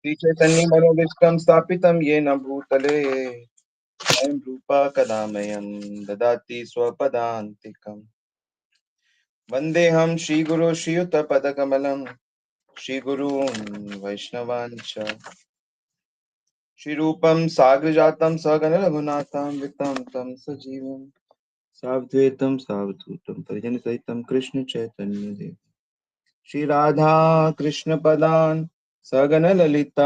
श्रीचैतन्यमनोभीष्टं स्थापितं येन भूतले स्वयं रूपा कदा मह्यं ददाति स्वपदान्तिकम्। वन्देऽहं श्रीगुरो श्रीयुतपदकमलं श्रीगुरून् वैष्णवांश्च श्रीरूपं साग्रजातं सगणरघुनाथं वितं तं सजीवं सावधूतं सावधूतं परिजनसहितं कृष्ण चैतन्य देव श्री राधा कृष्ण पदान् सगण ललिता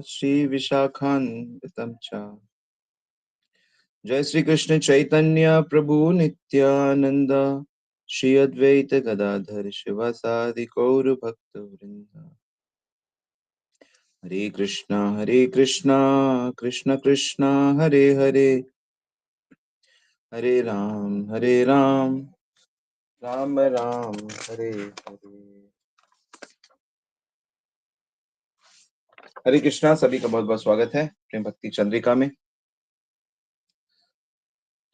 श्री विशाखान्वितं च जय श्री कृष्ण चैतन्य प्रभु नित्यानंद श्री अद्वैत गदाधर शिवासादि गौर भक्त वृंद। हरे कृष्णा कृष्ण कृष्णा हरे हरे, हरे राम राम राम हरे हरे। हरे कृष्णा, सभी का बहुत बहुत स्वागत है प्रेम भक्ति चंद्रिका में।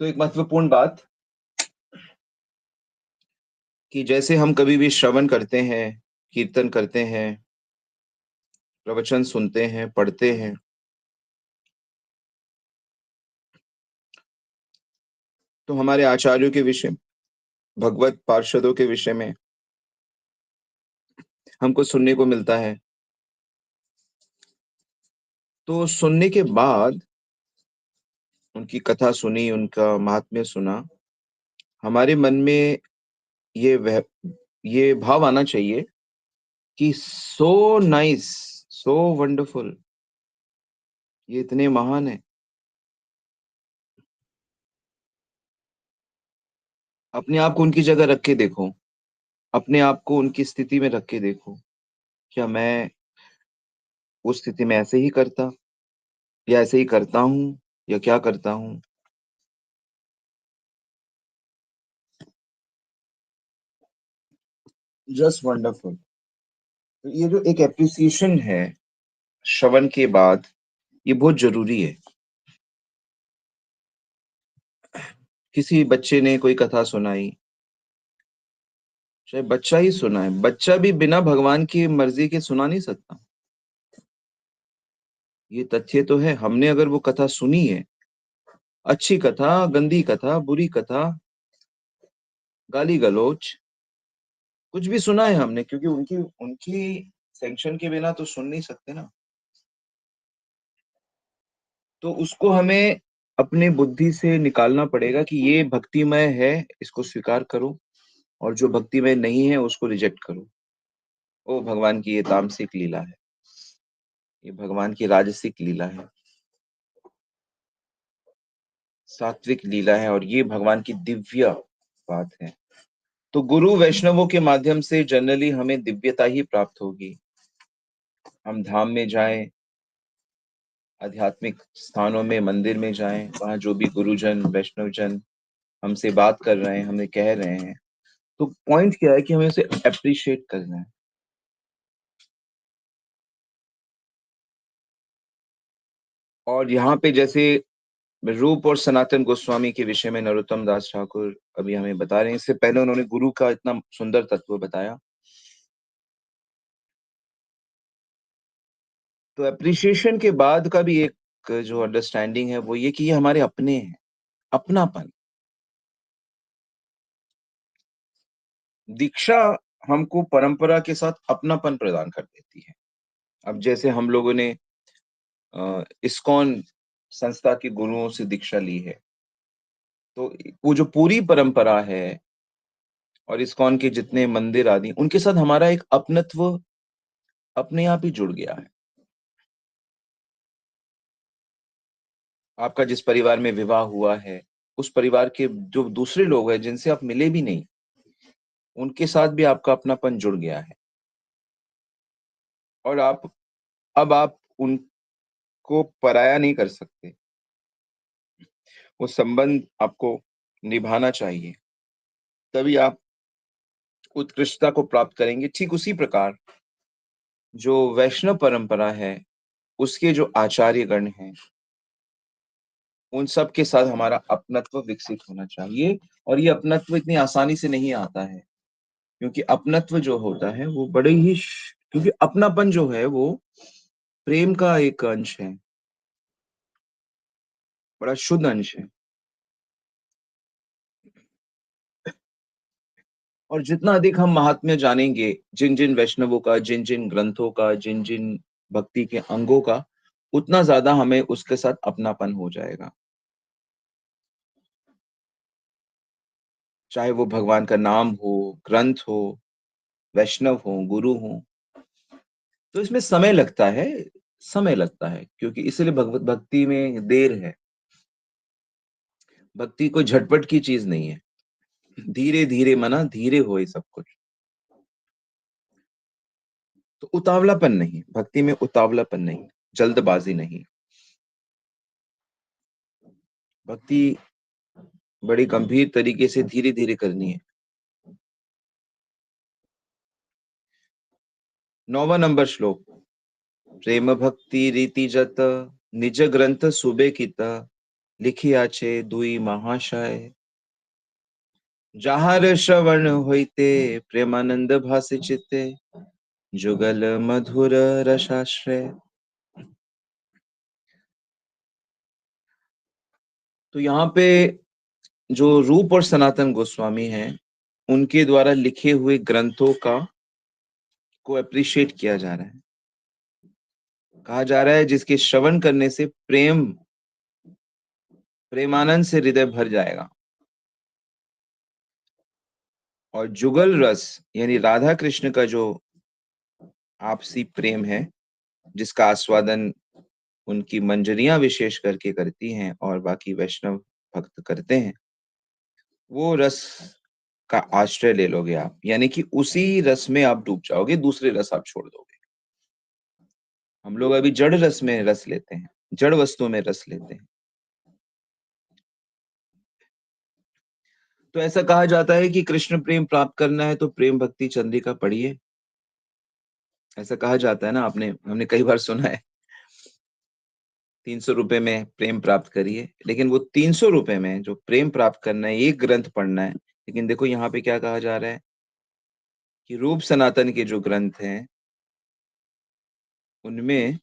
तो एक महत्वपूर्ण बात कि जैसे हम कभी भी श्रवण करते हैं, कीर्तन करते हैं, प्रवचन सुनते हैं, पढ़ते हैं, तो हमारे आचार्यों के विषय, भगवत पार्षदों के विषय में हमको सुनने को मिलता है। तो सुनने के बाद, उनकी कथा सुनी, उनका महात्म्य सुना, हमारे मन में ये वह ये भाव आना चाहिए कि सो नाइस, सो वंडरफुल, ये इतने महान है। अपने आप को उनकी जगह रख के देखो, अपने आप को उनकी स्थिति में रख के देखो, क्या मैं उस स्थिति में ऐसे ही करता, या ऐसे ही करता हूँ, या क्या करता हूँ। Just wonderful. तो ये जो एक एप्रिसिएशन है श्रवण के बाद, ये बहुत जरूरी है। किसी बच्चे ने कोई कथा सुनाई, चाहे बच्चा ही सुनाए, बच्चा भी बिना भगवान की मर्जी के सुना नहीं सकता। ये तथ्य तो है। हमने अगर वो कथा सुनी है, अच्छी कथा, गंदी कथा, बुरी कथा, गाली गलौज, कुछ भी सुना है हमने, क्योंकि उनकी उनकी सैंक्शन के बिना तो सुन नहीं सकते ना। तो उसको हमें अपने बुद्धि से निकालना पड़ेगा कि ये भक्तिमय है, इसको स्वीकार करो, और जो भक्तिमय नहीं है उसको रिजेक्ट करो। ओ भगवान की ये तामसिक लीला है, ये भगवान की राजसिक लीला है, सात्विक लीला है, और ये भगवान की दिव्य बात है। तो गुरु वैष्णवों के माध्यम से जनरली हमें दिव्यता ही प्राप्त होगी। हम धाम में जाएं, आध्यात्मिक स्थानों में, मंदिर में जाएं, वहां जो भी गुरुजन वैष्णवजन हमसे बात कर रहे हैं, हमें कह रहे हैं, तो पॉइंट क्या है कि हमें उसे अप्रिशिएट करना है। और यहाँ पे जैसे रूप और सनातन गोस्वामी के विषय में नरोत्तम दास ठाकुर अभी हमें बता रहे हैं, इससे पहले उन्होंने गुरु का इतना सुंदर तत्व बताया। तो अप्रिशिएशन के बाद का भी एक जो अंडरस्टैंडिंग है वो ये कि ये हमारे अपने हैं, अपनापन। दीक्षा हमको परंपरा के साथ अपनापन प्रदान कर देती है। अब जैसे हम लोगों ने इस्कॉन संस्था के गुरुओं से दीक्षा ली है, तो वो जो पूरी परंपरा है और इस्कॉन के जितने मंदिर आदि, उनके साथ हमारा एक अपनत्व अपने आप ही जुड़ गया है। आपका जिस परिवार में विवाह हुआ है, उस परिवार के जो दूसरे लोग हैं जिनसे आप मिले भी नहीं, उनके साथ भी आपका अपनापन जुड़ गया है। और अब आप उनको पराया नहीं कर सकते। वो संबंध आपको निभाना चाहिए, तभी आप उत्कृष्टता को प्राप्त करेंगे। ठीक उसी प्रकार जो वैष्णव परंपरा है, उसके जो आचार्यगण हैं, उन सब के साथ हमारा अपनत्व विकसित होना चाहिए। और ये अपनत्व इतनी आसानी से नहीं आता है, क्योंकि अपनत्व जो होता है वो बड़े ही क्योंकि अपनापन जो है वो प्रेम का एक अंश है, बड़ा शुद्ध अंश है। और जितना अधिक हम महात्म्य जानेंगे, जिन-जिन वैष्णवों का, जिन-जिन ग्रंथों का, जिन-जिन भक्ति के अंगों का, उतना ज़्यादा हमें उसके साथ अपनापन हो जाएगा। चाहे वो भगवान का नाम हो, ग्रंथ हो, वैष्णव हों, गुरु हों। तो इसमें समय लगता है क्योंकि इसीलिए भगवत भक्ति में देर है। भक्ति कोई झटपट की चीज़ नहीं है। धीरे-धीरे मना धीरे होए सब कुछ। तो उतावलापन नहीं, भक्ति में उतावलापन नहीं, जल्दबाज़ी नहीं। भक्ति बड़ी गंभीर तरीके से धीरे-धीरे करनी है। 9वां नंबर श्लोक, प्रेम भक्ति रीति जत, निज ग्रंथ सुबेकित, लिखियाछे दुई महाशय। जाहर श्रवण होइते, प्रेमानंद भासि चित्ते, जुगल मधुर रसाश्रय। तो यहाँ पे जो रूप और सनातन गोस्वामी हैं, उनके द्वारा लिखे हुए ग्रंथों का को एप्रिशिएट किया जा रहा है। कहा जा रहा है जिसके श्रवण करने से प्रेमानंद से हृदय भर जाएगा। और जुगल रस यानी राधा कृष्ण का जो आपसी प्रेम है, जिसका आस्वादन उनकी मंजरियां विशेष करके करती हैं और बाकी वैष्णव भक्त करते हैं, वो रस का आश्रय ले लोगे आप, यानी कि उसी रस में आप डूब जाओगे, दूसरे रस आप छोड़ दोगे। हम लोग अभी जड़ रस में रस लेते हैं, जड़ वस्तुओं में रस लेते हैं। तो ऐसा कहा जाता है कि कृष्ण प्रेम प्राप्त करना है तो प्रेम भक्ति चंद्रिका पढ़िए। ऐसा कहा जाता है ना, आपने हमने कई बार सुना है। 300 रुपए में प्रेम प्राप्त करिए, लेकिन वो 300 रुपए में जो प्रेम प्राप्त करना है, एक ग्रंथ पढ़ना है। लेकिन देखो यहाँ पे क्या कहा जा रहा है कि रूप सनातन के जो ग्रंथ हैं, उनमें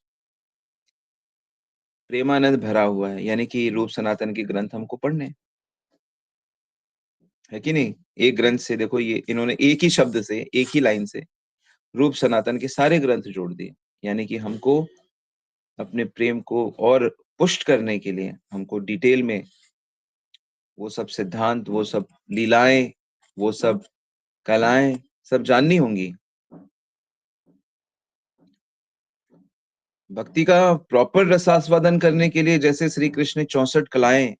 प्रेमानंद भरा हुआ है, यानी कि रूप सनातन के ग्रंथ हमको पढ़ने हैं, है कि नहीं? एक ग्रंथ से देखो, ये इन्होंने एक ही शब्द से, एक ही लाइन से रूप सनातन के सारे ग्रंथ जोड़ दिए। यानी कि हमको अपने प्रेम को और पुष्ट करने के लिए हमको डिटेल में वो सब सिद्धांत, वो सब लीलाएं, वो सब कलाएं सब जाननी होंगी। भक्ति का प्रॉपर रसास्वादन करने के लिए जैसे श्री कृष्ण ने 64 कलाएं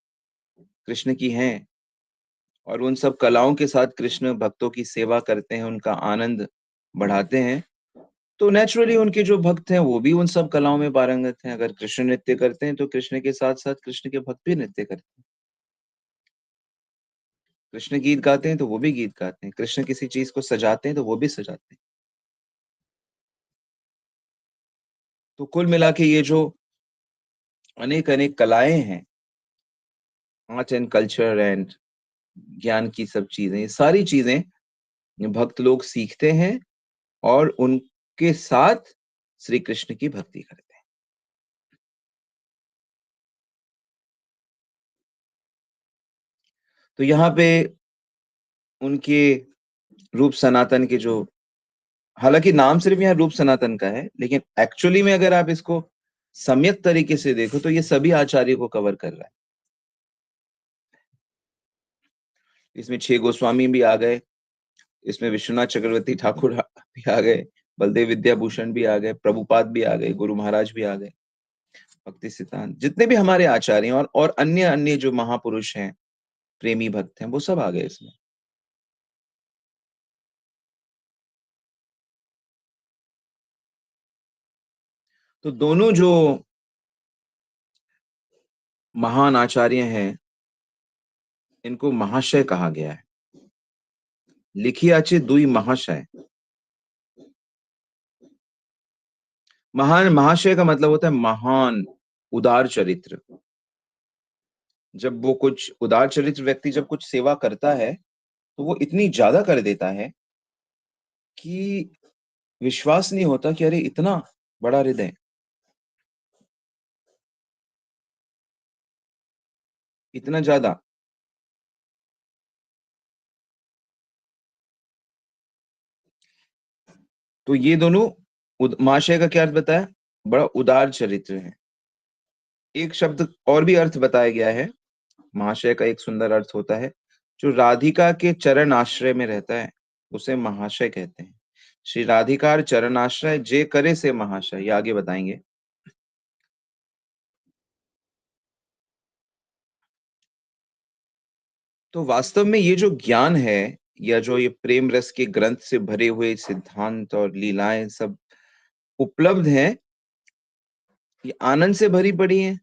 कृष्ण की हैं, और उन सब कलाओं के साथ कृष्ण भक्तों की सेवा करते हैं, उनका आनंद बढ़ाते हैं। तो नेचुरली उनके जो भक्त हैं वो भी उन सब कलाओं में पारंगत हैं। अगर कृष्ण नृत्य करते हैं तो कृष्ण के साथ साथ कृष्ण के भक्त भी नृत्य करते हैं। कृष्ण गीत गाते हैं तो वो भी गीत गाते हैं। कृष्ण किसी चीज को सजाते हैं तो वो भी सजाते हैं। तो कुल मिला के ये जो अनेक अनेक कलाएं हैं, आर्ट एंड कल्चर एंड ज्ञान की सब चीजें, ये सारी चीजें भक्त लोग सीखते हैं और उनके साथ श्री कृष्ण की भक्ति करते हैं। तो यहाँ पे उनके रूप सनातन के जो, हालांकि नाम सिर्फ यहाँ रूप सनातन का है, लेकिन एक्चुअली में अगर आप इसको सम्यक तरीके से देखो तो ये सभी आचार्य को कवर कर रहा है। इसमें 6 गोस्वामी भी आ गए, इसमें विश्वनाथ चक्रवर्ती ठाकुर भी आ गए, बलदेव विद्याभूषण भी आ गए, प्रभुपाद भी आ गए, गुरु महाराज भी आ गए, भक्ति सिद्धांत, जितने भी हमारे आचार्य हैं और अन्य अन्य जो महापुरुष हैं, प्रेमी भक्त हैं, वो सब आ गए इसमें। तो दोनों जो महान आचार्य हैं, इनको महाशय कहा गया है। लिखियाचे दुई महाशय। महान, महाशय का मतलब होता है महान, उदार चरित्र। जब वो कुछ उदार चरित्र व्यक्ति जब कुछ सेवा करता है तो वो इतनी ज्यादा कर देता है कि विश्वास नहीं होता कि अरे इतना बड़ा हृदय। इतना ज्यादा? तो ये दोनों महाशय का क्या अर्थ बताया? बड़ा उदार चरित्र है। एक शब्द और भी अर्थ बताया गया है। महाशय का एक सुंदर अर्थ होता है, जो राधिका के चरण आश्रय में रहता है उसे महाशय कहते हैं। श्री राधिकार चरण आश्रय जे करे से महाशय, ये आगे बताएंगे। तो वास्तव में ये जो ज्ञान है, या जो ये प्रेम रस के ग्रंथ से भरे हुए सिद्धांत और लीलाएं सब उपलब्ध हैं, ये आनंद से भरी पड़ी हैं।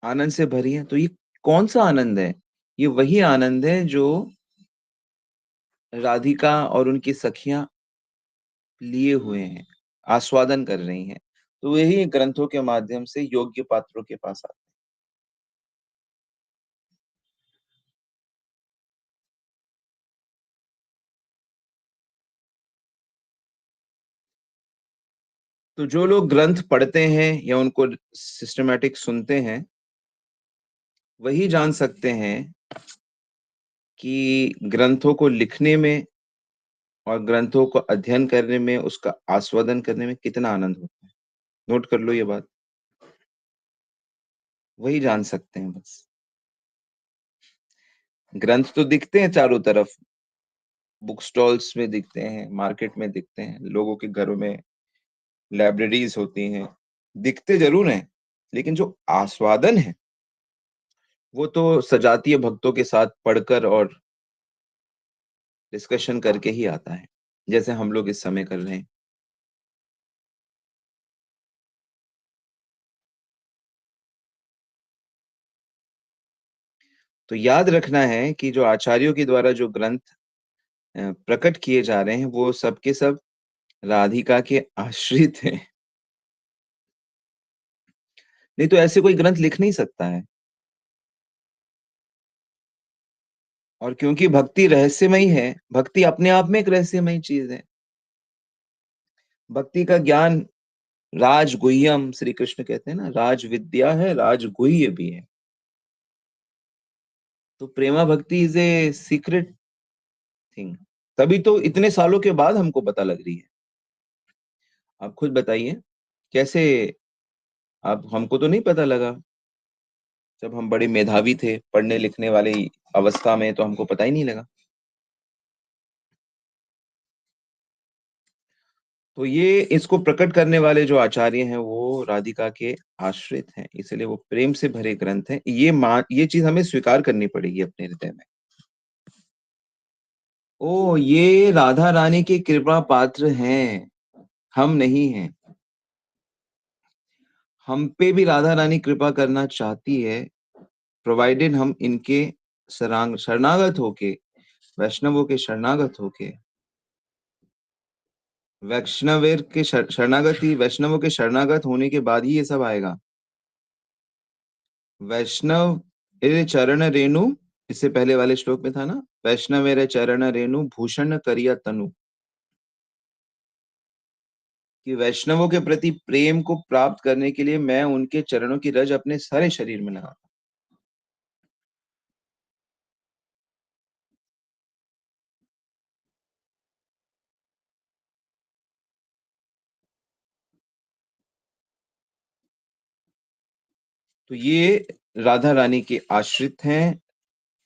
आनंद से भरी हैं, तो ये कौन सा आनंद है? ये वही आनंद है जो राधिका और उनकी सखियां लिए हुए हैं, आस्वादन कर रही हैं। तो यही ग्रंथों के माध्यम से योग्य पात्रों के पास आते हैं। तो जो लोग ग्रंथ पढ़ते हैं या उनको सिस्टमेटिक सुनते हैं, वही जान सकते हैं कि ग्रंथों को लिखने में और ग्रंथों को अध्ययन करने में, उसका आस्वादन करने में कितना आनंद होता है। नोट कर लो ये बात। वही जान सकते हैं बस। ग्रंथ तो दिखते हैं चारों तरफ, बुक स्टॉल्स में दिखते हैं, मार्केट में दिखते हैं, लोगों के घरों में लाइब्रेरीज होती हैं, दिखते जरूर हैं, लेकिन जो आस्वादन है वो तो सजातीय भक्तों के साथ पढ़कर और डिस्कशन करके ही आता है, जैसे हम लोग इस समय कर रहे हैं। तो याद रखना है कि जो आचार्यों के द्वारा जो ग्रंथ प्रकट किए जा रहे हैं, वो सबके सब राधिका के आश्रित हैं। नहीं तो ऐसे कोई ग्रंथ लिख नहीं सकता है। और क्योंकि भक्ति रहस्यमयी है, भक्ति अपने आप में एक रहस्यमयी चीज है। भक्ति का ज्ञान राज गुह्यम, श्री कृष्ण कहते हैं ना, राज विद्या है, राज गुह्य भी है। तो प्रेमा भक्ति इज ए सीक्रेट थिंग। तभी तो इतने सालों के बाद हमको पता लग रही है। आप खुद बताइए कैसे। आप, हमको तो नहीं पता लगा। जब हम बड़े मेधावी थे, पढ़ने लिखने वाली अवस्था में, तो हमको पता ही नहीं लगा। तो ये इसको प्रकट करने वाले जो आचार्य हैं वो राधिका के आश्रित हैं, इसलिए वो प्रेम से भरे ग्रंथ हैं। ये चीज हमें स्वीकार करनी पड़ेगी अपने हृदय में। ओ, ये राधा रानी के कृपा पात्र हैं, हम नहीं हैं। हम पे भी राधा रानी कृपा करना चाहती है, प्रोवाइडेड हम इनके शरणागत होके, वैष्णवों के शरणागत होके, वैष्णवों के शरणागत होने के बाद ही ये सब आएगा। वैष्णव एरे चरण रेणु, इससे पहले वाले श्लोक में था ना, वैष्णव एरे चरण रेणु भूषण करिया तनु, कि वैष्णवों के प्रति प्रेम को प्राप्त करने के लिए मैं उनके चरणों की रज अपने सारे शरीर में लगा। तो ये राधा रानी के आश्रित हैं।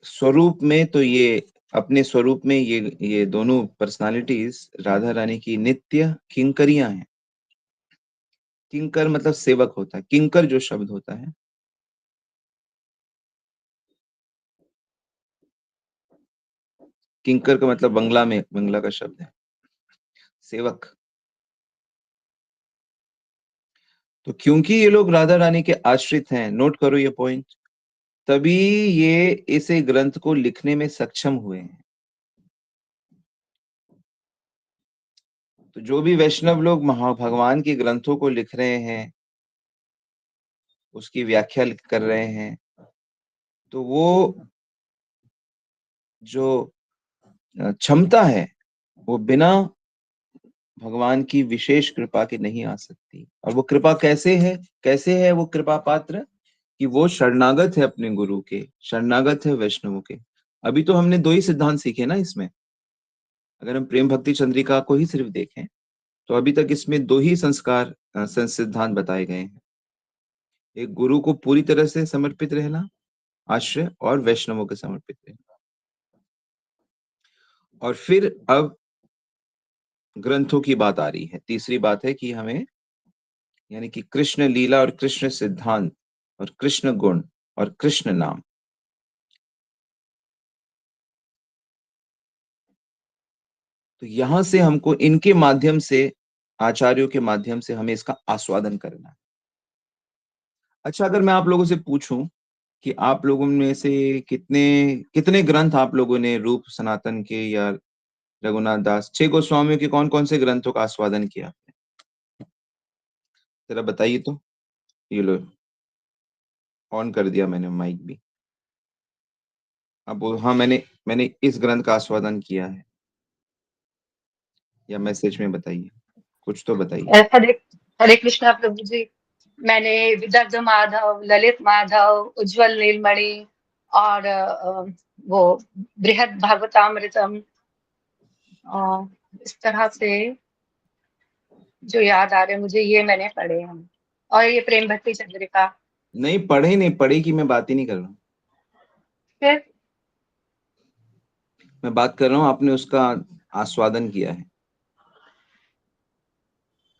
स्वरूप में तो ये, अपने स्वरूप में ये दोनों पर्सनालिटीज राधा रानी की नित्य किंकरियां हैं। किंकर मतलब सेवक होता है, किंकर जो शब्द होता है, किंकर का मतलब बंगला में, बंगला का शब्द है सेवक। तो क्योंकि ये लोग राधा रानी के आश्रित हैं, नोट करो ये पॉइंट, तभी ये इसे ग्रंथ को लिखने में सक्षम हुए हैं। तो जो भी वैष्णव लोग महा भगवान के ग्रंथों को लिख रहे हैं, उसकी व्याख्या कर रहे हैं, तो वो जो क्षमता है, वो बिना भगवान की विशेष कृपा के नहीं आ सकती। और वो कृपा कैसे है? कैसे है वो कृपा पात्र? कि वो शरणागत है अपने गुरु के, शरणागत है वैष्णवों के। अभी तो हमने दो ही सिद्धांत सीखे ना इसमें। अगर हम प्रेम भक्ति चंद्रिका को ही सिर्फ देखें तो अभी तक इसमें दो ही संस्कार सिद्धांत बताए गए हैं। एक गुरु को पूरी तरह से समर्पित रहना, आश्रय, और वैष्णवों के समर्पित रहना। और फिर अब ग्रंथों की बात आ रही है। तीसरी बात है कि हमें, यानी कि कृष्ण लीला और कृष्ण सिद्धांत और कृष्ण गुण और कृष्ण नाम, तो यहां से हमको इनके माध्यम से, आचार्यों के माध्यम से हमें इसका आस्वादन करना है। अच्छा, अगर मैं आप लोगों से पूछूं कि आप लोगों में से कितने कितने ग्रंथ आप लोगों ने रूप सनातन के या रघुनाथ दास, 6 गोस्वामियों के कौन कौन से ग्रंथों का आस्वादन किया, जरा बताइए तो। ये लो, ऑन कर दिया मैंने माइक भी। अब हाँ, मैंने मैंने इस ग्रंथ का आस्वादन किया है, या मैसेज में बताइए, कुछ तो बताइए। हरे हरे कृष्णा प्रभु जी। मैंने विदग्ध माधव, ललित माधव, उज्जवल नीलमणि और वो बृहद भागवतामृतम, इस तरह से जो याद आ रहे हैं मुझे, ये मैंने पढ़े हैं। और ये प्रेम भक्ति चंद्रिका। नहीं पढ़े, नहीं पढ़े की मैं बात ही नहीं कर रहा हूँ। फिर मैं बात कर रहा हूँ आपने उसका आस्वादन किया है।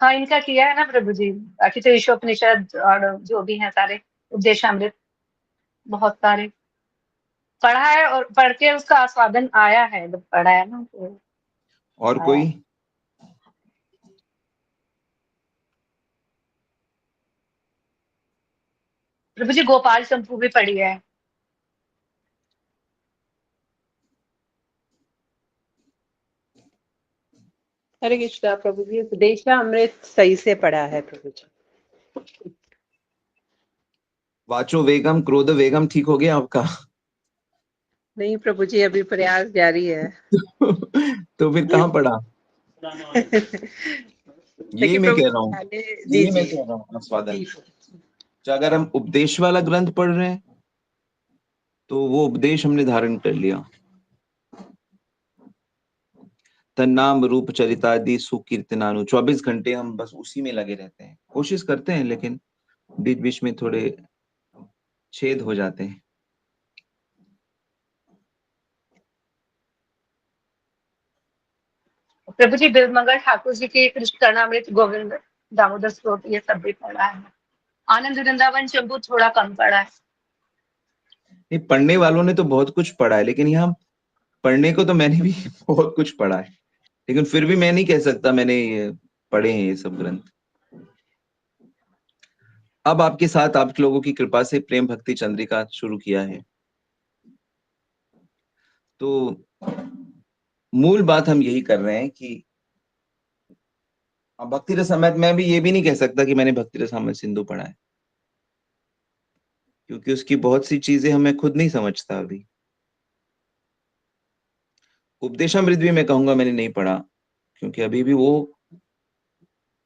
हाँ, इनका किया है ना प्रभु जी। बाकी तो ईशोपनिषद और जो भी हैं सारे, उपदेशामृत, बहुत सारे पढ़ा है, और पढ़ के उसका आस्वादन आया है, जब पढ़ा है ना तो और आया कोई? है। प्रभु जी गोपाल चंपू भी पढ़ी है। हरे कृष्णा प्रभु जी। उपदेशामृत सही से पढ़ा है प्रभु जी। वाचो वेगम क्रोध वेगम ठीक हो गया आपका? नहीं प्रभु जी, अभी प्रयास जारी है। तो फिर कहाँ पढ़ा? यही लेकिन मैं प्रभु कह जी रहा हूँ, पहले, जी यही मैं जी कह रहा हूँ, आस्वादन। जी। तो अगर हम उपदेश वाला ग्रंथ पढ़ रहे हैं तो वो उपदेश हमने धारण कर लिया। तन्नाम रूप चरितादि सुकीर्तनानु, 24 घंटे हम बस उसी में लगे रहते हैं, कोशिश करते हैं, लेकिन बीच बीच में थोड़े छेद हो जाते हैं। प्रभु जी बिरमंगल ठाकुर जी की कृष्ण करणामृत, गोविंद दामोदर स्तोत्र, ये सब भी पढ़ा है। आनंद वृंदावन चंबू थोड़ा कम पढ़ा है। नहीं, पढ़ने वालों ने तो बहुत कुछ पढ़ा है, लेकिन यहाँ पढ़ने को तो मैंने भी बहुत कुछ पढ़ा है, लेकिन फिर भी मैं नहीं कह सकता मैंने ये पढ़े हैं ये सब ग्रंथ। अब आपके साथ आप लोगों की कृपा से प्रेम भक्ति चंद्रिका शुरू किया है, तो मूल बात हम यही कर रहे हैं कि भक्ति रसामृत, मैं भी ये भी नहीं कह सकता कि मैंने भक्ति रसामृत सिंधु पढ़ा है, क्योंकि उसकी बहुत सी चीजें हमें खुद नहीं समझता अभी। उपदेशामृत भी मैं कहूंगा मैंने नहीं पढ़ा, क्योंकि अभी भी वो,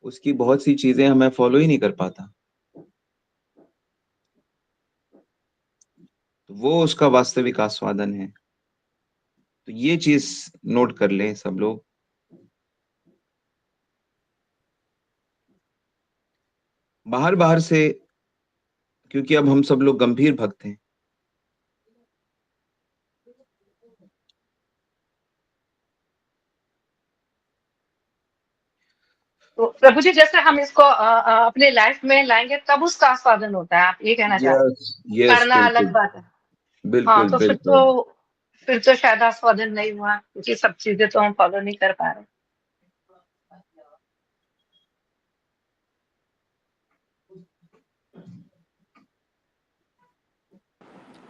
उसकी बहुत सी चीजें हमें फॉलो ही नहीं कर पाता, तो वो उसका वास्तविक आस्वादन है। तो ये चीज नोट कर लें सब लोग। बाहर बाहर से, क्योंकि अब हम सब लोग गंभीर भक्त हैं, तो प्रभु जी जैसे हम इसको अपने लाइफ में लाएंगे तब उसका आस्वादन होता है, आप ये कहना चाहते हैं? यस यस, करना अलग बिल्कुल बात है। हाँ, बिल्कुल तो बिल्कुल। फिर तो शायद आस्वादन नहीं हुआ, क्योंकि सब चीजें तो हम फॉलो नहीं कर पा रहे।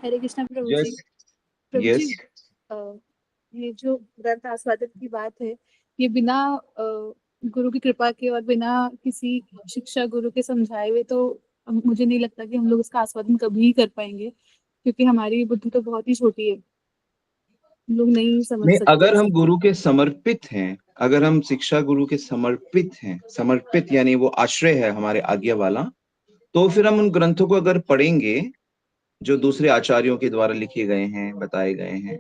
हरे कृष्णा प्रभु जी। यस प्रभु जी, यस। अ, ये जो ग्रंथ आस्वादन की बात है, ये बिना गुरु की कृपा के और बिना किसी शिक्षा गुरु के समझाए हुए तो मुझे नहीं लगता कि हम लोग इसका आस्वादन कभी कर पाएंगे, क्योंकि हमारी बुद्धि तो बहुत ही छोटी है, हम लोग नहीं समझ नहीं, सकते अगर हम इसे। गुरु के समर्पित हैं, अगर हम शिक्षा गुरु के समर्पित हैं, समर्पित यानी वो आश्रय है हमारे आज्ञा वाला, तो फिर हम उन ग्रंथों को अगर पढ़ेंगे जो दूसरे आचार्यों के द्वारा लिखे गए हैं, बताए गए हैं,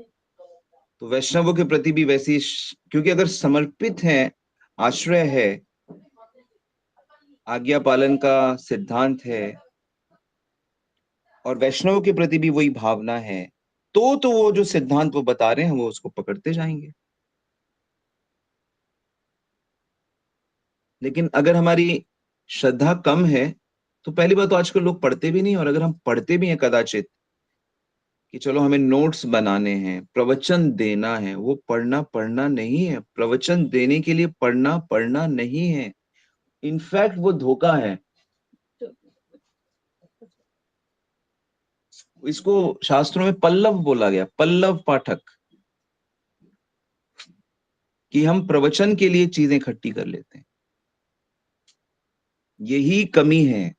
तो वैष्णवों के प्रति भी वैसी, क्योंकि अगर समर्पित है, आश्रय है, आज्ञा पालन का सिद्धांत है और वैष्णवों के प्रति भी वही भावना है, तो वो जो सिद्धांत वो बता रहे हैं वो उसको पकड़ते जाएंगे। लेकिन अगर हमारी श्रद्धा कम है तो पहली बात तो आजकल लोग पढ़ते भी नहीं, और अगर हम पढ़ते भी हैं कदाचित कि चलो हमें नोट्स बनाने हैं, प्रवचन देना है, वो पढ़ना नहीं है। प्रवचन देने के लिए पढ़ना नहीं है, इनफैक्ट वो धोखा है। इसको शास्त्रों में पल्लव बोला गया, पल्लव पाठक, कि हम प्रवचन के लिए चीजें इकट्ठी कर लेते हैं। यही कमी है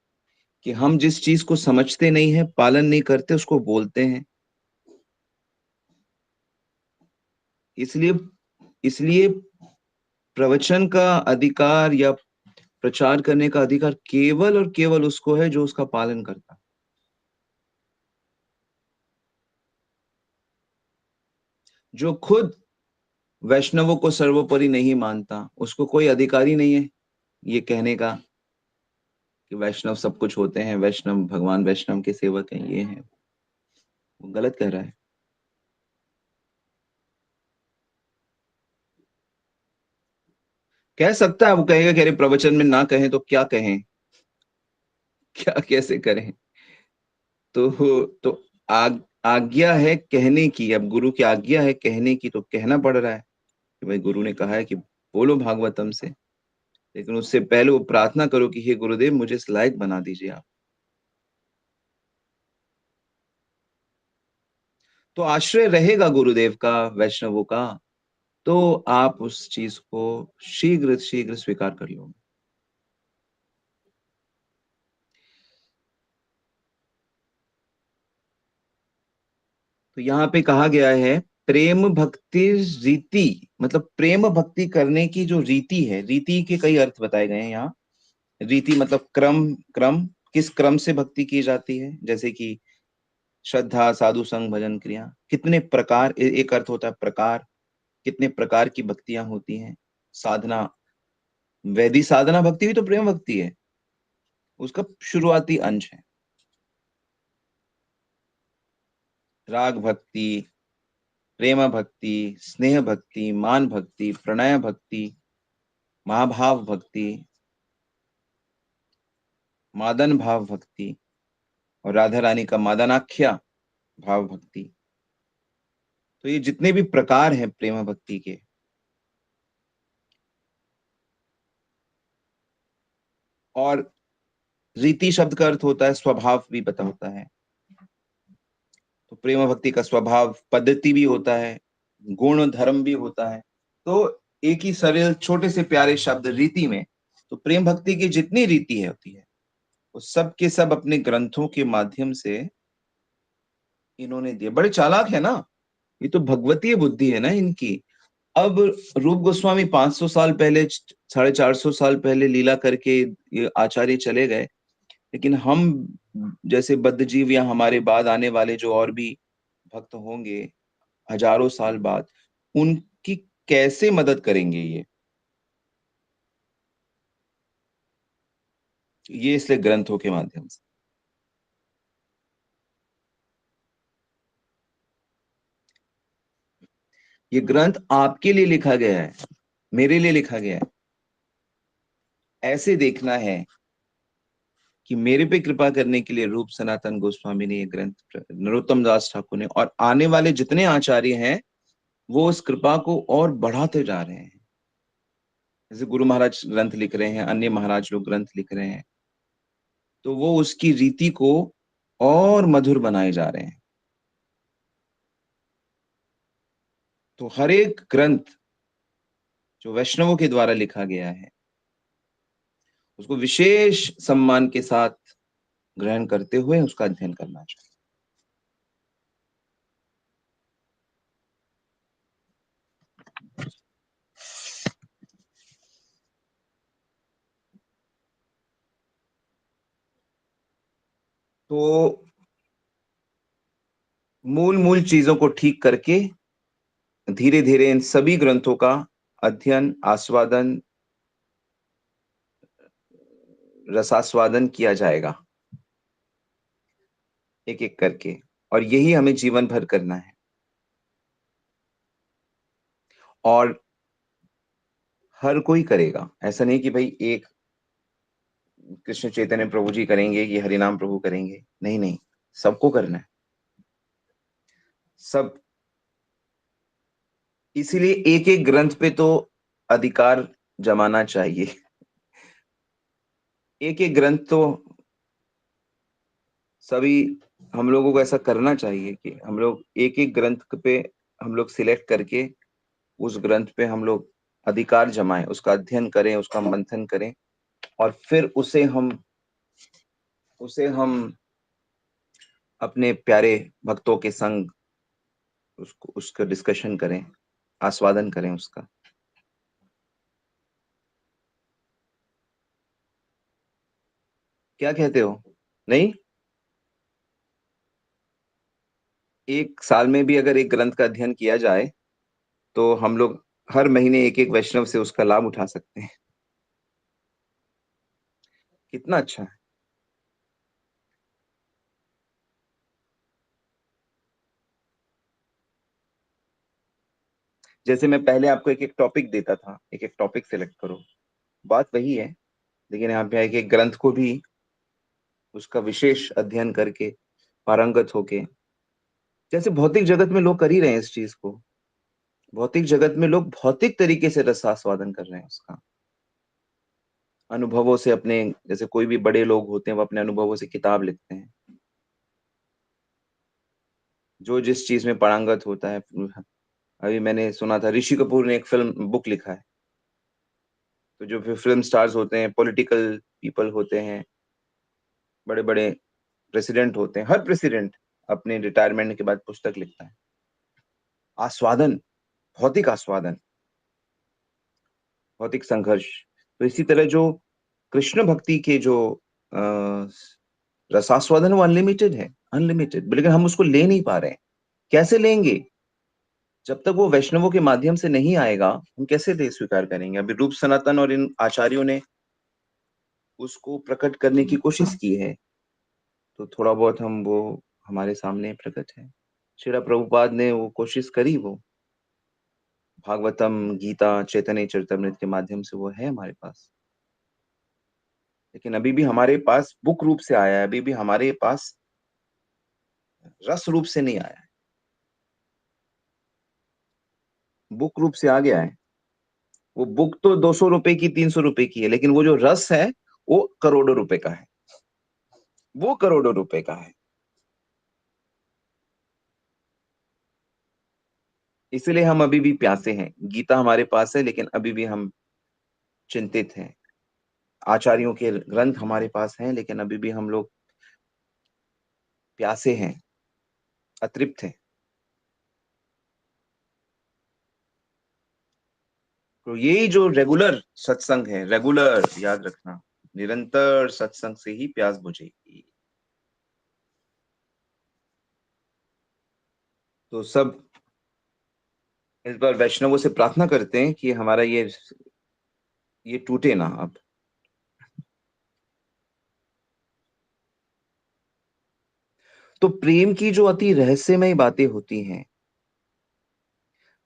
कि हम जिस चीज को समझते नहीं है, पालन नहीं करते, उसको बोलते हैं। इसलिए इसलिए प्रवचन का अधिकार या प्रचार करने का अधिकार केवल और केवल उसको है जो उसका पालन करता है। जो खुद वैष्णवों को सर्वोपरि नहीं मानता, उसको कोई अधिकार ही नहीं है ये कहने का कि वैष्णव सब कुछ होते हैं, वैष्णव भगवान वैष्णव के सेवक हैं, ये हैं। वो गलत कह रहा है। कह सकता है, वो कहेगा कि अरे प्रवचन में ना कहें तो क्या कहें, क्या कैसे करें। तो आज्ञा है कहने की, अब गुरु की आज्ञा है कहने की, तो कहना पड़ रहा है कि भाई गुरु ने कहा है कि बोलो भागवतम से। लेकिन उससे पहले वो प्रार्थना करो कि हे गुरुदेव मुझे इस लायक बना दीजिए आप। तो आश्रय रहेगा गुरुदेव का, वैष्णवों का, तो आप उस चीज को शीघ्र शीघ्र स्वीकार कर लो। तो यहाँ पे कहा गया है प्रेम भक्ति रीति, मतलब प्रेम भक्ति करने की जो रीति है, रीति के कई अर्थ बताए गए हैं यहाँ। रीति मतलब क्रम, क्रम किस क्रम से भक्ति की जाती है, जैसे कि श्रद्धा, साधु संग, भजन, क्रिया, कितने प्रकार, एक अर्थ होता है प्रकार, कितने प्रकार की भक्तियां होती हैं। साधना, वैदिक साधना भक्ति भी तो प्रेम भक्ति है, उसका शुरुआती अंश है। राग भक्ति, प्रेम भक्ति, स्नेह भक्ति, मान भक्ति, प्रणय भक्ति, महाभाव भक्ति, मादन भाव भक्ति, और राधा रानी का मादनाख्या भाव भक्ति। तो ये जितने भी प्रकार हैं प्रेम भक्ति के, और रीति शब्द का अर्थ होता है स्वभाव भी पता होता है। तो प्रेम भक्ति का स्वभाव पद्धति भी होता है, गुण धर्म भी होता है। तो एक ही सरल छोटे से प्यारे शब्द रीति में, तो प्रेम भक्ति की जितनी रीति है होती है, वो सब के सब अपने ग्रंथों के माध्यम से इन्होंने दिए। बड़े चालाक है ना, ये तो भगवतीय बुद्धि है ना इनकी। अब रूप गोस्वामी 500 साल पहले, 450 साल पहले लीला करके ये आचार्य चले गए, लेकिन हम जैसे बद्ध जीव या हमारे बाद आने वाले जो और भी भक्त होंगे हजारों साल बाद, उनकी कैसे मदद करेंगे ये इसलिए ग्रंथों के माध्यम से। ये ग्रंथ आपके लिए लिखा गया है, मेरे लिए लिखा गया है। ऐसे देखना है कि मेरे पे कृपा करने के लिए रूप सनातन गोस्वामी ने ये ग्रंथ, नरोत्तम दास ठाकुर ने, और आने वाले जितने आचार्य हैं वो उस कृपा को और बढ़ाते जा रहे हैं। जैसे गुरु महाराज ग्रंथ लिख रहे हैं, अन्य महाराज लोग ग्रंथ लिख रहे हैं, तो वो उसकी रीति को और मधुर बनाए जा रहे हैं। तो हर एक ग्रंथ जो वैष्णवों के द्वारा लिखा गया है उसको विशेष सम्मान के साथ ग्रहण करते हुए उसका अध्ययन करना चाहिए। तो मूल मूल चीजों को ठीक करके धीरे धीरे इन सभी ग्रंथों का अध्ययन, आस्वादन, रसास्वादन किया जाएगा एक एक करके, और यही हमें जीवन भर करना है। और हर कोई करेगा, ऐसा नहीं कि भाई एक कृष्ण चैतन्य प्रभु जी करेंगे कि हरिनाम प्रभु करेंगे, नहीं नहीं, सबको करना है, सब। इसीलिए एक एक ग्रंथ पे तो अधिकार जमाना चाहिए। एक एक ग्रंथ तो सभी हम लोगों को ऐसा करना चाहिए कि हम लोग एक एक ग्रंथ पे हम लोग सिलेक्ट करके उस ग्रंथ पे हम लोग अधिकार जमाएं, उसका अध्ययन करें, उसका मंथन करें, और फिर उसे हम अपने प्यारे भक्तों के संग उसका डिस्कशन करें, आस्वादन करें उसका। क्या कहते हो? नहीं, एक साल में भी अगर एक ग्रंथ का अध्ययन किया जाए तो हम लोग हर महीने एक एक वैष्णव से उसका लाभ उठा सकते हैं। कितना अच्छा है। जैसे मैं पहले आपको एक एक टॉपिक देता था, एक एक टॉपिक सेलेक्ट करो, बात वही है, लेकिन यहाँ पे एक एक ग्रंथ को भी उसका विशेष अध्ययन करके पारंगत होके, जैसे भौतिक जगत में लोग कर ही रहे हैं इस चीज को। भौतिक जगत में लोग भौतिक तरीके से रसास्वादन कर रहे हैं उसका, अनुभवों से अपने, जैसे कोई भी बड़े लोग होते हैं वो अपने अनुभवों से किताब लिखते हैं, जो जिस चीज में पारंगत होता है। अभी मैंने सुना था ऋषि कपूर ने एक फिल्म बुक लिखा है। तो जो भी फिल्म स्टार्स होते हैं, पॉलिटिकल पीपल होते हैं, बड़े बड़े प्रेसिडेंट होते हैं, हर प्रेसिडेंट अपने रिटायरमेंट के बाद पुस्तक लिखता है। आस्वादन, भौतिक आस्वादन, भौतिक संघर्ष। तो इसी तरह जो कृष्ण भक्ति के जो अ, रसास्वादन, वो अनलिमिटेड है, अनलिमिटेड, लेकिन हम उसको ले नहीं पा रहे हैं। कैसे लेंगे? जब तक वो वैष्णवों के माध्यम से नहीं आएगा, हम कैसे ले स्वीकार करेंगे? अभी रूप सनातन और इन आचार्यों ने उसको प्रकट करने की कोशिश की है, तो थोड़ा बहुत हम वो हमारे सामने प्रकट है। श्रील प्रभुपाद ने वो कोशिश करी, वो भागवतम, गीता, चैतन्य चरितमृत के माध्यम से वो है हमारे पास, लेकिन अभी भी हमारे पास बुक रूप से आया है, अभी भी हमारे पास रस रूप से नहीं आया है। बुक रूप से आ गया है, वो बुक तो 200 रुपए की, 300 रुपए की है, लेकिन वो जो रस है वो करोड़ों रुपए का है, वो करोड़ों रुपए का है। इसलिए हम अभी भी प्यासे हैं। गीता हमारे पास है, लेकिन अभी भी हम चिंतित हैं। आचार्यों के ग्रंथ हमारे पास हैं, लेकिन अभी भी हम लोग प्यासे हैं, अतृप्त हैं। तो यही जो रेगुलर सत्संग है, रेगुलर, याद रखना, निरंतर सत्संग से ही प्यास बुझेगी। तो सब इस बार वैष्णवों से प्रार्थना करते हैं कि हमारा ये टूटे ना अब। तो प्रेम की जो अति रहस्यमय बातें होती हैं,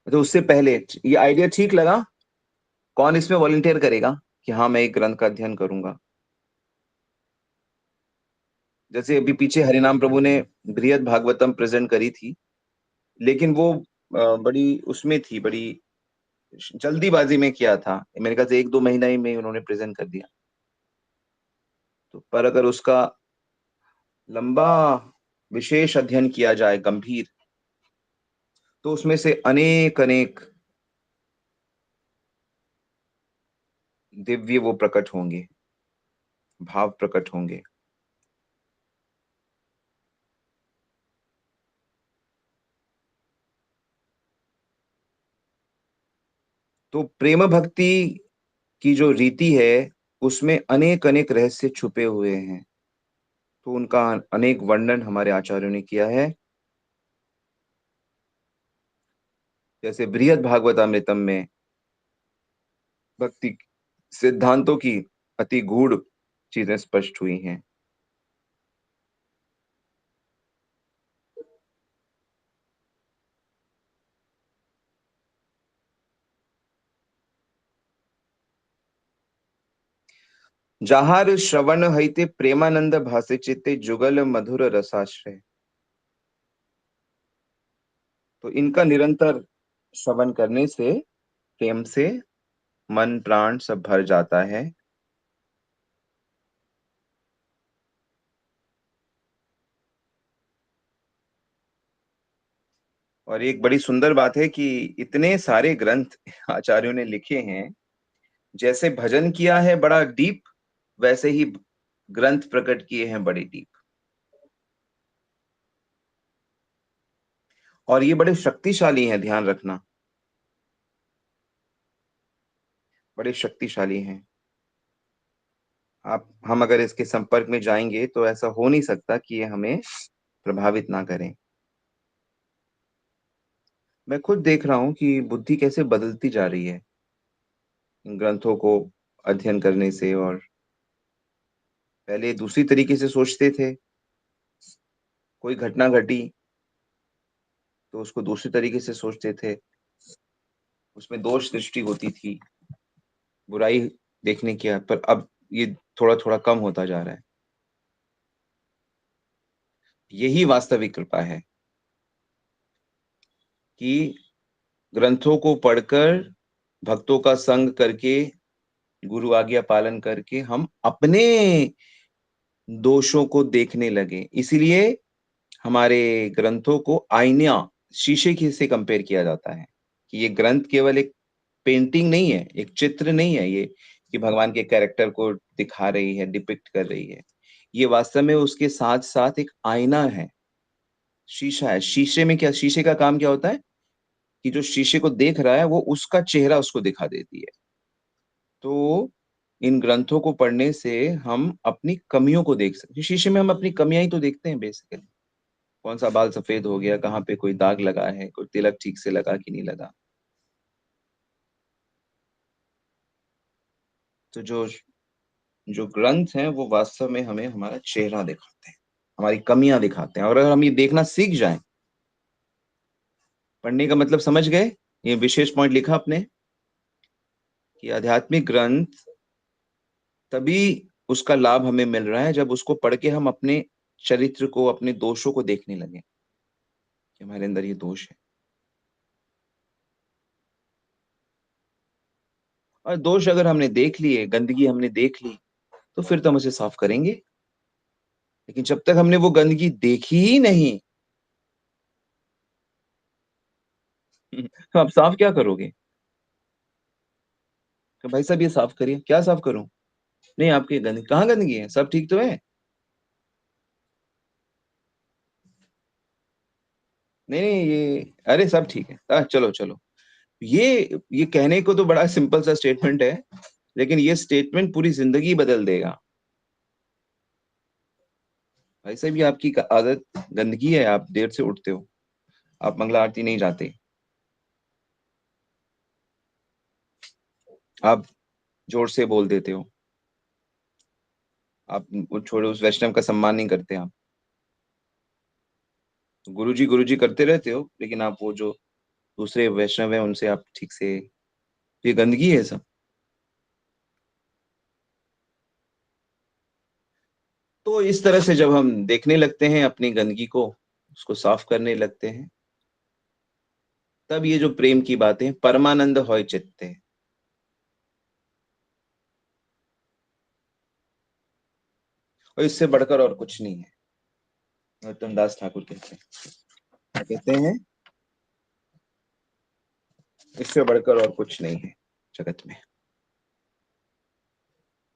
तो उससे पहले ये आइडिया ठीक लगा? कौन इसमें वॉलंटियर करेगा कि हाँ मैं एक ग्रंथ का अध्ययन करूंगा? जैसे अभी पीछे हरिनाम प्रभु ने बृहद भागवतम प्रेजेंट करी थी, लेकिन वो बड़ी उसमें थी, बड़ी जल्दीबाजी में किया था। मेरे ख्याल से 1-2 महीना ही में उन्होंने प्रेजेंट कर दिया। तो पर अगर उसका लंबा विशेष अध्ययन किया जाए, गंभीर, तो उसमें से अनेक अनेक दिव्य वो प्रकट होंगे, भाव प्रकट होंगे। तो प्रेम भक्ति की जो रीति है, उसमें अनेक अनेक रहस्य छुपे हुए हैं। तो उनका अनेक वर्णन हमारे आचार्यों ने किया है। जैसे बृहद भागवतामृतम में भक्ति सिद्धांतों की अति गूढ़ चीजें स्पष्ट हुई हैं। जाहार श्रवण हईते प्रेमानंद भासे चित्ते जुगल मधुर रसाश्रय। तो इनका निरंतर श्रवण करने से प्रेम से मन प्राण सब भर जाता है। और एक बड़ी सुंदर बात है कि इतने सारे ग्रंथ आचार्यों ने लिखे हैं। जैसे भजन किया है बड़ा डीप, वैसे ही ग्रंथ प्रकट किए हैं बड़े डीप। और ये बड़े शक्तिशाली हैं, ध्यान रखना, बड़े शक्तिशाली हैं। हम अगर इसके संपर्क में जाएंगे तो ऐसा हो नहीं सकता कि ये हमें प्रभावित ना करें। मैं खुद देख रहा हूं कि बुद्धि कैसे बदलती जा रही है इन ग्रंथों को अध्ययन करने से। और पहले दूसरी तरीके से सोचते थे, कोई घटना घटी तो उसको दूसरी तरीके से सोचते थे, उसमें दोष दृष्टि होती थी, बुराई देखने की। पर अब ये थोड़ा थोड़ा कम होता जा रहा है। यही वास्तविक कृपा है कि ग्रंथों को पढ़कर, भक्तों का संग करके, गुरु आज्ञा पालन करके हम अपने दोषों को देखने लगे। इसीलिए हमारे ग्रंथों को आईना, शीशे की से कंपेयर किया जाता है कि ये ग्रंथ केवल एक पेंटिंग नहीं है, एक चित्र नहीं है ये कि भगवान के कैरेक्टर को दिखा रही है, डिपिक्ट कर रही है। ये वास्तव में उसके साथ साथ एक आईना है, शीशा है। शीशे में क्या, शीशे का काम क्या होता है कि जो शीशे को देख रहा है वो उसका चेहरा उसको दिखा देती है। तो इन ग्रंथों को पढ़ने से हम अपनी कमियों को देख सकते हैं। शीशे में हम अपनी कमियां ही तो देखते हैं बेसिकली। कौन सा बाल सफेद हो गया, कहाँ पे कोई दाग लगा है, कोई तिलक ठीक से लगा कि नहीं लगा। तो जो जो ग्रंथ हैं वो वास्तव में हमें हमारा चेहरा दिखाते हैं, हमारी कमियां दिखाते हैं। और अगर हम ये देखना सीख जाएं, पढ़ने का मतलब समझ गए, ये विशेष पॉइंट लिखा आपने कि आध्यात्मिक ग्रंथ तभी उसका लाभ हमें मिल रहा है जब उसको पढ़ के हम अपने चरित्र को, अपने दोषों को देखने लगे कि हमारे अंदर ये दोष है। और दोष अगर हमने देख लिए, गंदगी हमने देख ली, तो फिर तो हम उसे साफ करेंगे। लेकिन जब तक हमने वो गंदगी देखी ही नहीं तो आप साफ क्या करोगे? तो भाई साहब ये साफ करिए, क्या साफ करूं? नहीं, आपकी गंदगी कहाँ, गंदगी है, सब ठीक तो है। नहीं नहीं, ये अरे सब ठीक है, चलो चलो। ये कहने को तो बड़ा सिंपल सा स्टेटमेंट है, लेकिन ये स्टेटमेंट पूरी जिंदगी बदल देगा। भाई साहब ये आपकी आदत, गंदगी है, आप देर से उठते हो, आप मंगला आरती नहीं जाते, आप जोर से बोल देते हो, आप वो छोड़ो, उस वैष्णव का सम्मान नहीं करते आप। गुरु जी करते रहते हो, लेकिन आप वो जो दूसरे वैष्णव हैं उनसे आप ठीक से, ये गंदगी है सब। तो इस तरह से जब हम देखने लगते हैं अपनी गंदगी को, उसको साफ करने लगते हैं, तब ये जो प्रेम की बातें, परमानंद होय चित्ते, और इससे बढ़कर और कुछ नहीं है। नरोत्तम दास ठाकुर कहते हैं, क्या कहते हैं? इससे बढ़कर और कुछ नहीं है जगत में।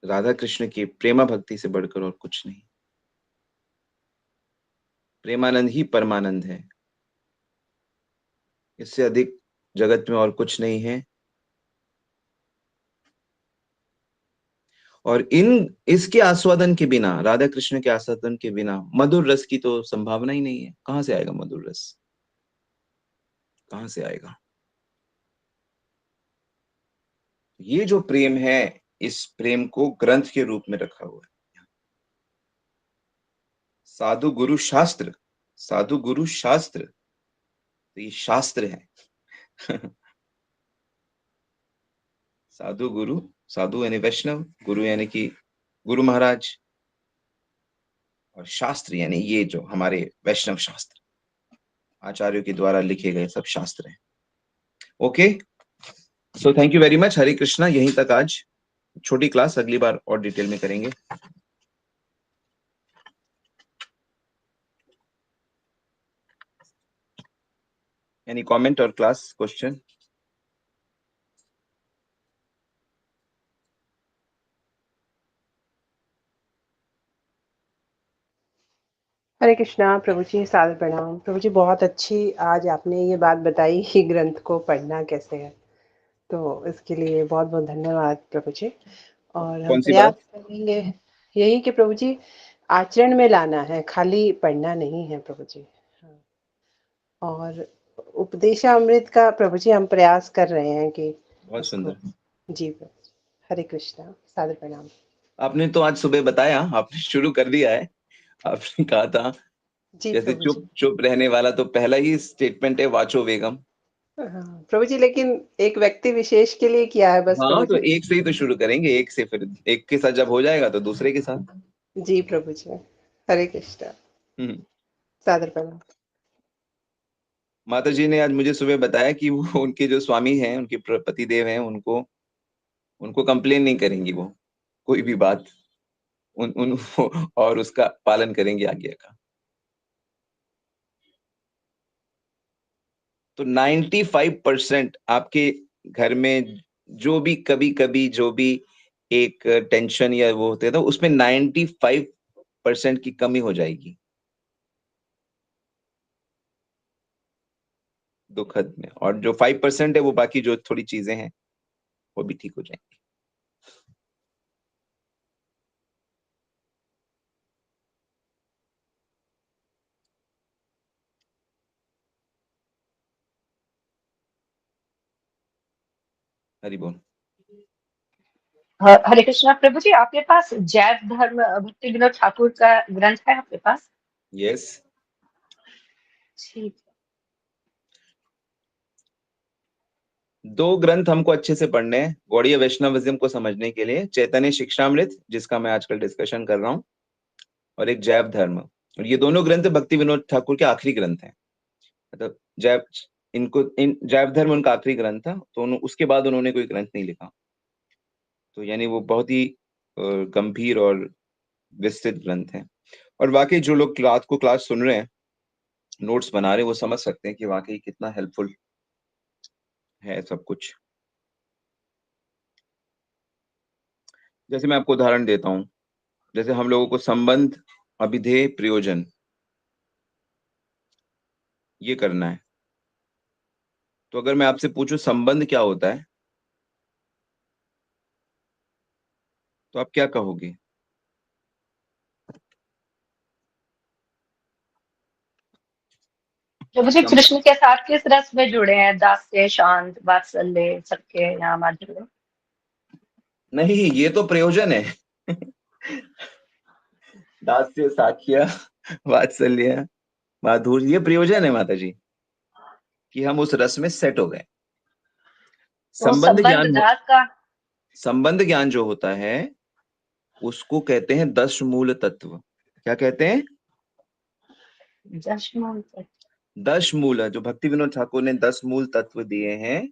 राधा कृष्ण की प्रेमा भक्ति से बढ़कर और कुछ नहीं। प्रेमानंद ही परमानंद है, इससे अधिक जगत में और कुछ नहीं है। और इसके आस्वादन के बिना, राधा कृष्ण के आस्वादन के बिना मधुर रस की तो संभावना ही नहीं है। कहां से आएगा मधुर रस, कहां से आएगा? ये जो प्रेम है, इस प्रेम को ग्रंथ के रूप में रखा हुआ है। साधु गुरु शास्त्र, साधु गुरु शास्त्र, तो ये शास्त्र है। साधु गुरु, साधु यानी वैष्णव, गुरु यानी कि गुरु महाराज, और शास्त्र यानी ये जो हमारे वैष्णव शास्त्र, आचार्यों के द्वारा लिखे गए सब शास्त्र हैं। Okay, so thank you very much. Hare Krishna. यहीं तक आज छोटी क्लास, अगली बार और डिटेल में करेंगे। एनी कमेंट और क्लास क्वेश्चन? हरे कृष्णा प्रभु जी, सादर प्रणाम प्रभु जी। बहुत अच्छी आज आपने ये बात बताई कि ग्रंथ को पढ़ना कैसे है, तो इसके लिए बहुत बहुत धन्यवाद प्रभु जी। और हम कौन सी प्रयास बात? करेंगे यही कि प्रभु जी आचरण में लाना है, खाली पढ़ना नहीं है प्रभु जी। हाँ। और उपदेशामृत का प्रभु जी हम प्रयास कर रहे हैं कि बहुत उसको। सुंदर। जी प्रभु जी, हरे कृष्णा, सादर प्रणाम। आपने तो आज सुबह बताया, आपने शुरू कर दिया है। आपने कहा था जी जैसे प्रभु जी। चुप चुप रहने वाला, तो पहला ही स्टेटमेंट है वाचो वेगम। हाँ प्रभु जी, लेकिन एक व्यक्ति विशेष के लिए किया है बस प्रभु हाँ, तो जी। एक से ही तो शुरू करेंगे, एक से, फिर एक के साथ जब हो जाएगा तो दूसरे के साथ। जी प्रभु जी, हरे कृष्णा, हम्म। सादर प्रणाम। माता जी ने आज मुझे सुबह बताया कि वो उनके जो स्वामी हैं, उनके पति देव हैं, उनको उनको कंप्लेन नहीं करेंगी वो, कोई भी बात, उन उन और उसका पालन करेंगे आज्ञा का। तो 95% आपके घर में जो भी कभी-कभी जो भी एक टेंशन या वो होते हैं, तो उसमें 95% की कमी हो जाएगी दुखद में, और जो 5% है वो बाकी जो थोड़ी चीजें हैं वो भी ठीक हो जाएंगी। हरि बोल। हरे कृष्णा प्रभु जी, आपके पास जैव धर्म भक्ति विनोद ठाकुर का ग्रंथ है आपके पास? यस। ठीक। दो ग्रंथ हमको अच्छे से पढ़ने हैं गौड़ीय वैष्णविज्म को समझने के लिए। चैतन्य शिक्षामृत, जिसका मैं आजकल डिस्कशन कर रहा हूँ, और एक जैव धर्म। और ये दोनों ग्रंथ भक्ति विनोद ठाकुर के आखिरी ग्रंथ हैं। मतलब जैव, इन जैव धर्म उनका आखिरी ग्रंथ था, तो उसके बाद उन्होंने कोई ग्रंथ नहीं लिखा। तो यानी वो बहुत ही गंभीर और विस्तृत ग्रंथ है। और वाकई जो लोग रात को क्लास सुन रहे हैं, नोट्स बना रहे हैं, वो समझ सकते हैं कि वाकई कितना हेल्पफुल है सब कुछ। जैसे मैं आपको उदाहरण देता हूँ, जैसे हम लोगों को संबंध, अभिधेय, प्रयोजन, ये करना है। तो अगर मैं आपसे पूछूं संबंध क्या होता है, तो आप क्या कहोगे? प्रभु जी सम... कृष्ण के साथ किस रस में जुड़े हैं? दास्य, शांत, वात्सल्य, सबके यहाँ माधुर्य? नहीं, ये तो प्रयोजन है। दास्य, साख्य, वात्सल्य, माधुर्य, ये प्रयोजन है माता जी, कि हम उस रस में सेट हो गए। तो संबंध संबंध ज्ञान दास का संबंध ज्ञान जो होता है, उसको कहते हैं 10 मूल तत्व। क्या कहते हैं? जश्न। 10 मूल, जो भक्ति विनोद ठाकुर ने 10 मूल तत्व दिए हैं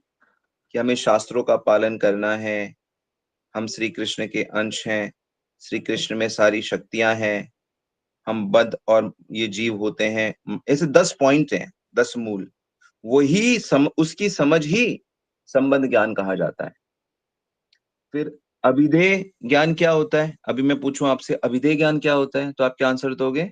कि हमें शास्त्रों का पालन करना है, हम श्री कृष्ण के अंश हैं, श्री कृष्ण में सारी शक्तियां हैं, हम बद्ध और ये जीव होते हैं। ऐसे 10 पॉइंट हैं, 10 मूल। उसकी समझ ही संबंध ज्ञान कहा जाता है। फिर अभिधेय ज्ञान क्या होता है? अभी मैं पूछूं आपसे अभिधेय ज्ञान क्या होता है, तो आप क्या आंसर दोगे?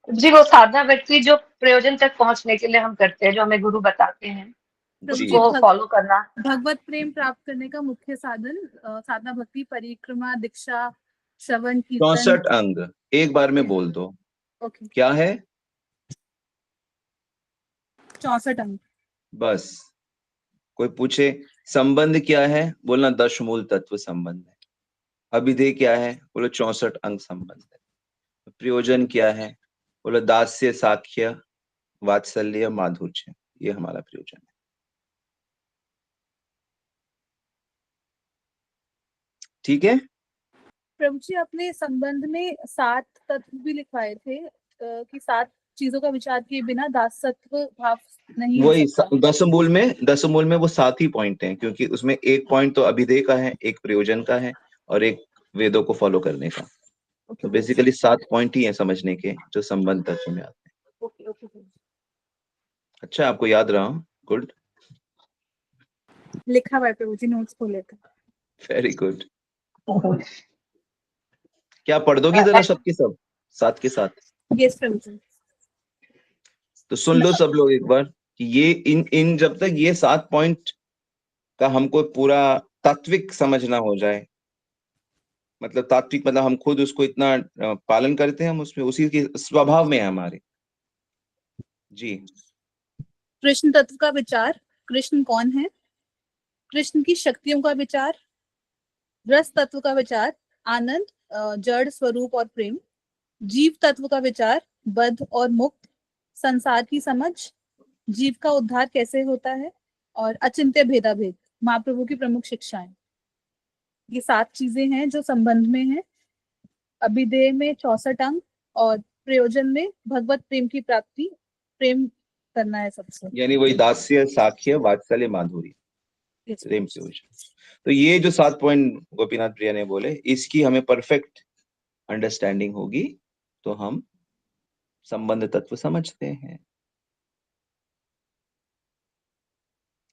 जी वो साधना व्यक्ति जो प्रयोजन तक पहुंचने के लिए हम करते हैं, जो हमें गुरु बताते हैं। जी उसको फॉलो करना। भगवत प्रेम प्राप्त करने का मुख्य साधन साधना, भक्ति, परिक्रमा, दीक्षा, श्रवण, कीर्तन। 64 अंग एक बार में बोल दो। ओके, क्या है? 64 अंग। बस कोई पूछे संबंध क्या है, बोलना 10 मूल तत्व संबंध है। अभिधेय क्या है, बोलो 64 अंग संबंध है। प्रयोजन क्या है, बोलो दास्य, साख्य, वात्सल्य, माधुर्य। ये हमारा प्रयोजन है। ठीक है। प्रभु जी, अपने संबंध में 7 तत्व भी लिखवाए थे कि 7 चीजों का विचार किए बिना दासत्व भाव नहीं हो वही सकता। 10 मूल में वो 7 ही पॉइंट हैं, क्योंकि उसमें एक पॉइंट तो अभिधेय का है, एक प्रयोजन का है और एक वेदों को फॉलो करने का। तो बेसिकली 7 पॉइंट ही है समझने के, जो संबंध तत्व में आते हैं। ओके। अच्छा, आपको याद रहा। गुड, लिखा हुआ है प्रभु जी, नोट्स को लेकर। Very good. क्या पढ़ दोगी जरा सबके सब, साथ के साथ? यस प्रभु जी। तो सुन लो सब लोग एक बार कि ये इन जब तक ये 7 पॉइंट का हमको पूरा तात्विक समझना हो जाए, मतलब तात्विक मतलब हम खुद उसको इतना पालन करते हैं, हम उसमें उसी के स्वभाव में है हमारे। जी, कृष्ण तत्व का विचार, कृष्ण कौन है, कृष्ण की शक्तियों का विचार, रस तत्व का विचार, आनंद, जड़ स्वरूप और प्रेम, जीव तत्व का विचार, बद्ध और मुक्त, संसार की समझ, जीव का उद्धार कैसे होता है, और अचिंत्य भेदाभेद, महाप्रभु की प्रमुख शिक्षाएं। ये 7 चीजें हैं जो संबंध में है। अभिधेय में 64 अंग और प्रयोजन में भगवत प्रेम की प्राप्ति, प्रेम करना है सबसे। यानी वही दास्य, साख्य, वात्सल्य, माधुर्य, प्रेम प्रयोजन। तो ये जो 7 पॉइंट गोपीनाथ प्रिया ने बोले, इसकी हमें परफेक्ट अंडरस्टैंडिंग होगी तो हम संबंध तत्व समझते हैं।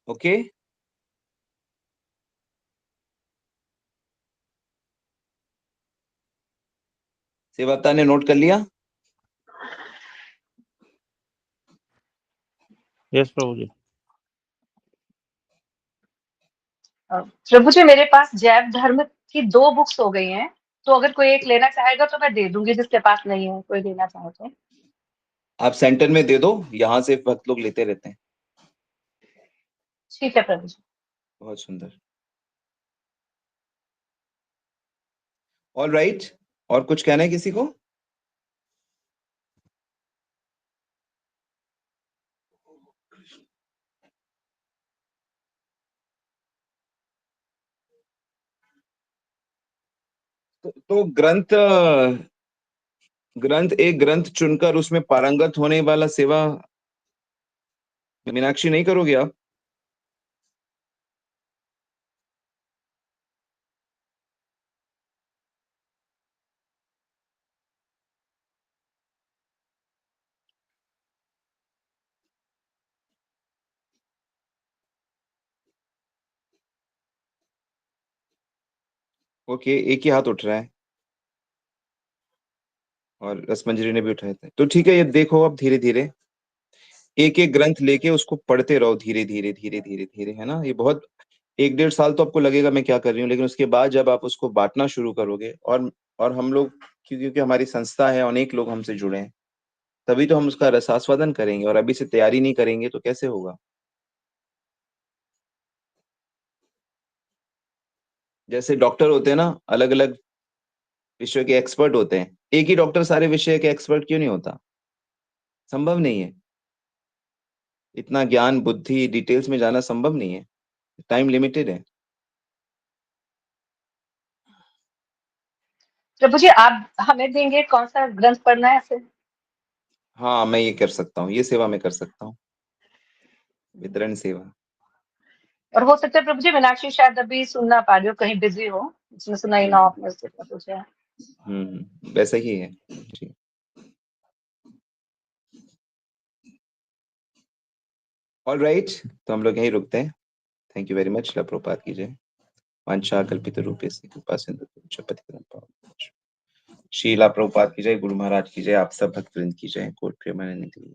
ओके, सेवकता ने नोट कर लिया? यस प्रभु जी। प्रभु जी, मेरे पास जैव धर्म की 2 बुक्स हो गई हैं, तो अगर कोई एक लेना चाहेगा तो मैं दे दूंगी, जिसके पास नहीं है कोई लेना चाहे तो। आप सेंटर में दे दो, यहाँ से भक्त लोग लेते रहते हैं। ठीक है प्रभु जी। बहुत सुंदर। ऑल राइट, और कुछ कहना है किसी को? तो एक ग्रंथ चुनकर उसमें पारंगत होने वाला सेवा मीनाक्षी नहीं करोगे आप? ओके, एक ही हाथ उठ रहा है और रसमंजरी ने भी उठाए थे। तो ठीक है, ये देखो अब धीरे धीरे एक एक ग्रंथ लेके उसको पढ़ते रहो, धीरे धीरे धीरे धीरे धीरे, है ना। ये बहुत 1-1.5 साल तो आपको लगेगा मैं क्या कर रही हूँ, लेकिन उसके बाद जब आप उसको बांटना शुरू करोगे, और हम लोग क्योंकि हमारी संस्था है, अनेक लोग हमसे जुड़े हैं, तभी तो हम उसका रसास्वादन करेंगे। और अभी से तैयारी नहीं करेंगे तो कैसे होगा? जैसे डॉक्टर होते हैं ना, अलग अलग विषय के एक्सपर्ट होते हैं, एक ही डॉक्टर सारे विषय के एक्सपर्ट क्यों नहीं होता? संभव नहीं है। इतना ज्ञान, बुद्धि, डिटेल्स में जाना संभव नहीं है, टाइम लिमिटेड है। प्रभु जी, आप हमें देंगे कौन सा ग्रंथ पढ़ना है ऐसे? हाँ, मैं ये कर सकता हूँ, ये सेवा मैं कर सकता हूँ, वितरण सेवा। और हो सकता है प्रभु जी मीनाक्षी शायद अभी सुन ना पा रही हो, कहीं बिजी हो, इसमें सुना ही ना हो आपने उससे पूछा। वैसा ही है जी। ऑल राइट, तो हम लोग यहीं रुकते हैं। Thank you very much. शिला प्रभुपाद की जय। वांछा कल्पित रूपेस्य कृपा सिंधु पतितनां पावनेभ्यो। शीला प्रभुपाद की जय। गुरु महाराज की जय। आप सब भक्तवृंद की जय। कोट प्रेमानंद की जय।